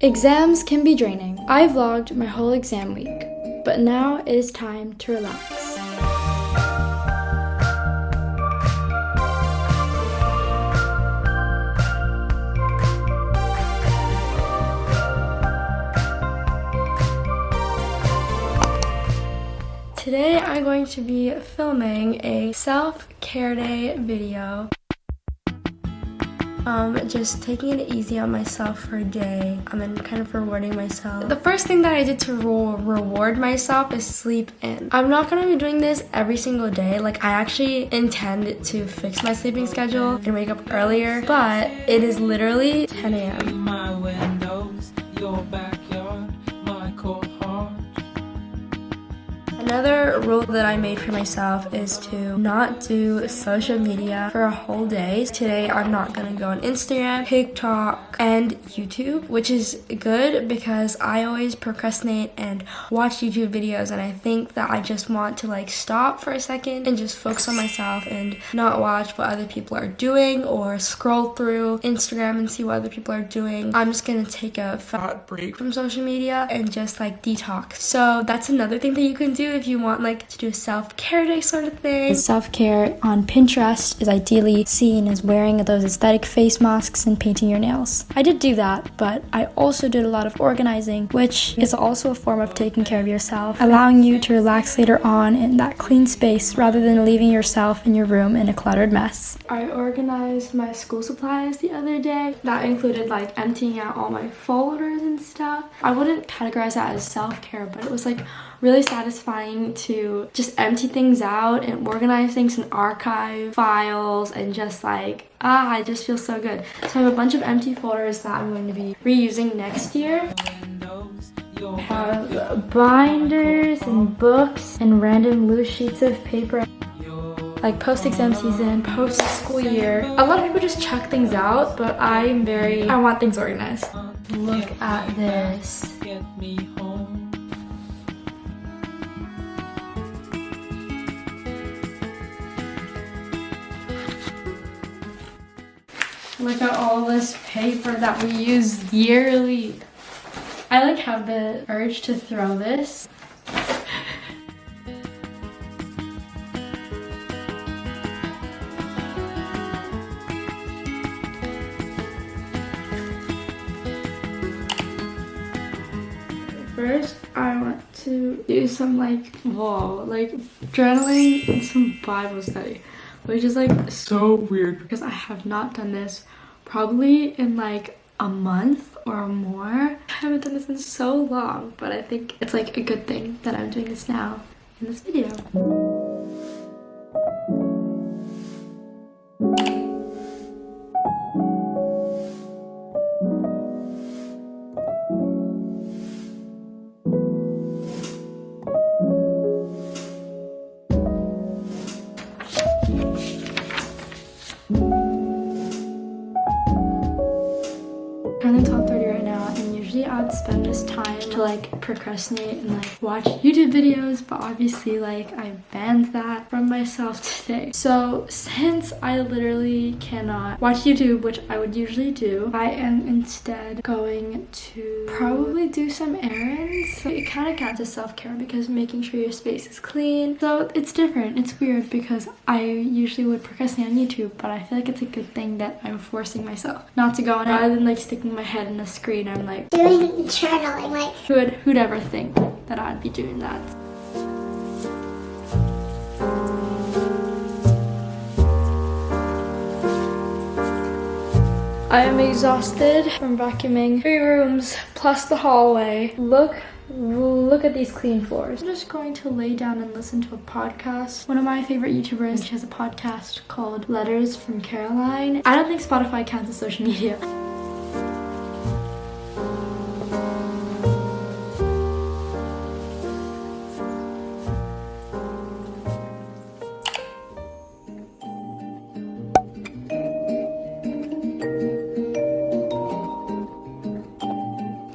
Exams can be draining. I vlogged my whole exam week, but now it is time to relax. Today I'm going to be filming a self-care day video. Just taking it easy on myself for a day. And kind of rewarding myself. The first thing that I did to reward myself is sleep in. I'm not gonna be doing this every single day. Like, I actually intend to fix my sleeping schedule and wake up earlier, but it is literally 10 a.m. My windows, your backyard, my cold heart. Another rule that I made for myself is to not do social media for a whole day. Today, I'm not gonna go on Instagram, TikTok, and YouTube, which is good because I always procrastinate and watch YouTube videos, and I think that I just want to stop for a second and just focus on myself and not watch what other people are doing or scroll through Instagram and see what other people are doing. I'm just gonna take a fat break from social media and just detox. So that's another thing that you can do if you want to do a self-care day sort of thing. Self-care on Pinterest is ideally seen as wearing those aesthetic face masks and painting your nails. I did do that, but I also did a lot of organizing, which is also a form of taking care of yourself, allowing you to relax later on in that clean space rather than leaving yourself in your room in a cluttered mess. I organized my school supplies the other day. That included emptying out all my folders and stuff. I wouldn't categorize that as self-care, but it was really satisfying to just empty things out and organize things and archive files and just I just feel so good. So I have a bunch of empty folders that I'm going to be reusing next year. I have binders and books and random loose sheets of paper. Post-exam season, post-school year. A lot of people just chuck things out, but I want things organized. Look at this. Look at all this paper that we use yearly. I have the urge to throw this. First, I want to do some journaling and some Bible study, which is so weird because I have not done this probably in a month or more. I haven't done this in so long, but I think it's a good thing that I'm doing this now in this video. Currently 12:30 right now, and usually I'd spend this time to procrastinate and watch YouTube videos, but obviously I banned that from myself today. So since I literally cannot watch YouTube, which I would usually do, I am instead going to probably do some errands. So it kind of counts as self-care because making sure your space is clean. So it's different. It's weird because I usually would procrastinate on YouTube, but I feel it's a good thing that I'm forcing myself not to go on it. Rather than sticking my head in the screen, I'm doing journaling. Who'd ever think that I'd be doing that? I am exhausted from vacuuming 3 rooms plus the hallway. Look at these clean floors. I'm just going to lay down and listen to a podcast. One of my favorite YouTubers, she has a podcast called Letters from Caroline. I don't think Spotify counts as social media.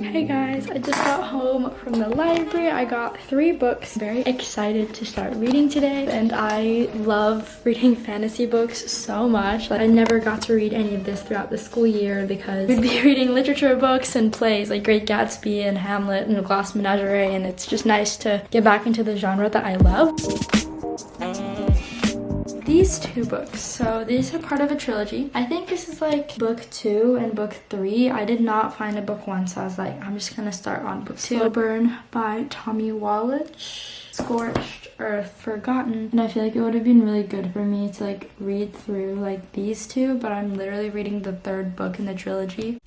Hey guys, I just got home from the library. I got 3 books. Very excited to start reading today, and I love reading fantasy books so much. Like, I never got to read any of this throughout the school year because we'd be reading literature books and plays like Great Gatsby and Hamlet and Glass Menagerie, and it's just nice to get back into the genre that I love. These 2 books, so these are part of a trilogy. I think this is like book 2 and book 3. I did not find a book 1, so I was like, I'm just gonna start on book 2. Slow Burn by Tommy Wallich. Scorched Earth, Forgotten. And I feel like it would have been really good for me to like read through like these 2, but I'm literally reading the 3rd book in the trilogy.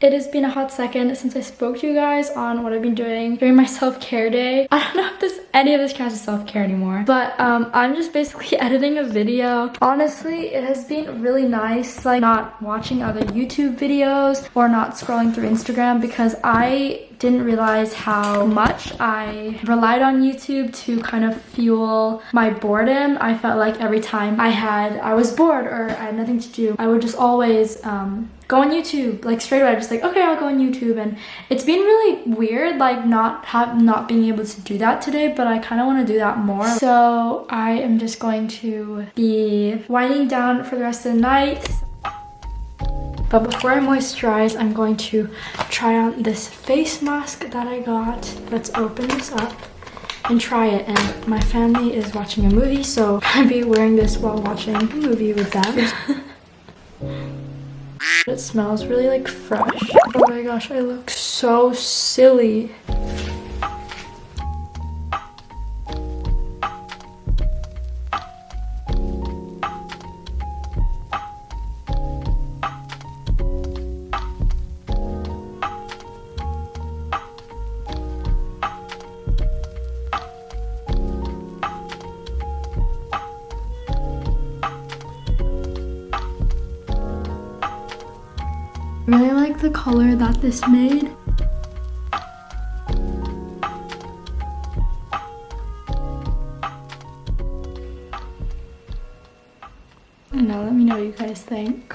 It has been a hot second since I spoke to you guys on what I've been doing during my self-care day. I don't know if any of this counts as self-care anymore, but I'm just basically editing a video. Honestly, it has been really nice, like not watching other YouTube videos or not scrolling through Instagram, because I didn't realize how much I relied on YouTube to kind of fuel my boredom. I felt like every time I was bored or I had nothing to do, I would just always go on YouTube, like straight away, just like, okay, I'll go on YouTube. And it's been really weird, like not being able to do that today, but I kind of want to do that more. So I am just going to be winding down for the rest of the night. But before I moisturize, I'm going to try on this face mask that I got. Let's open this up and try it. And my family is watching a movie, so I'll be wearing this while watching a movie with them. It smells really like fresh. Oh my gosh, I look so silly. I really like the color that this made. Now let me know what you guys think.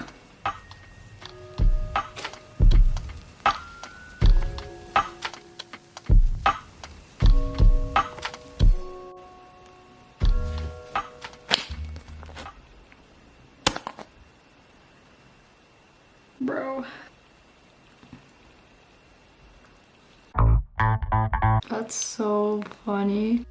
Bro. That's so funny.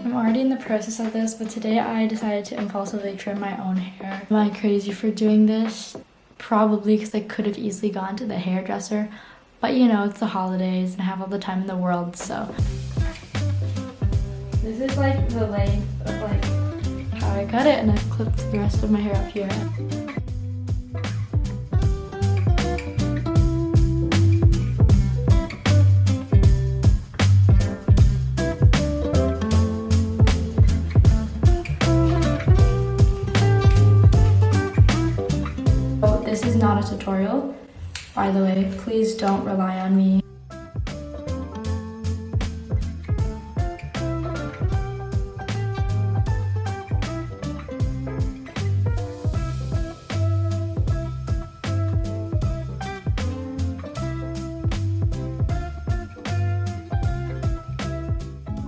I'm already in the process of this, but today I decided to impulsively trim my own hair. Am I crazy for doing this? Probably, because I could have easily gone to the hairdresser, but you know, it's the holidays and I have all the time in the world, so. This is like the length of like how I cut it, and I've clipped the rest of my hair up here. This is not a tutorial, by the way. Please don't rely on me.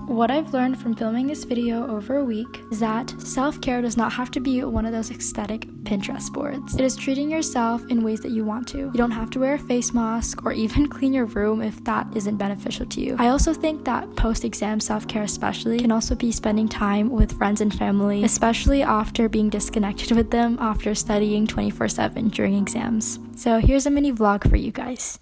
What I've learned from filming this video over a week is that self-care does not have to be one of those aesthetic Pinterest boards. It is treating yourself in ways that you want to. You don't have to wear a face mask or even clean your room if that isn't beneficial to you. I also think that post-exam self-care especially can also be spending time with friends and family, especially after being disconnected with them after studying 24/7 during exams. So here's a mini vlog for you guys.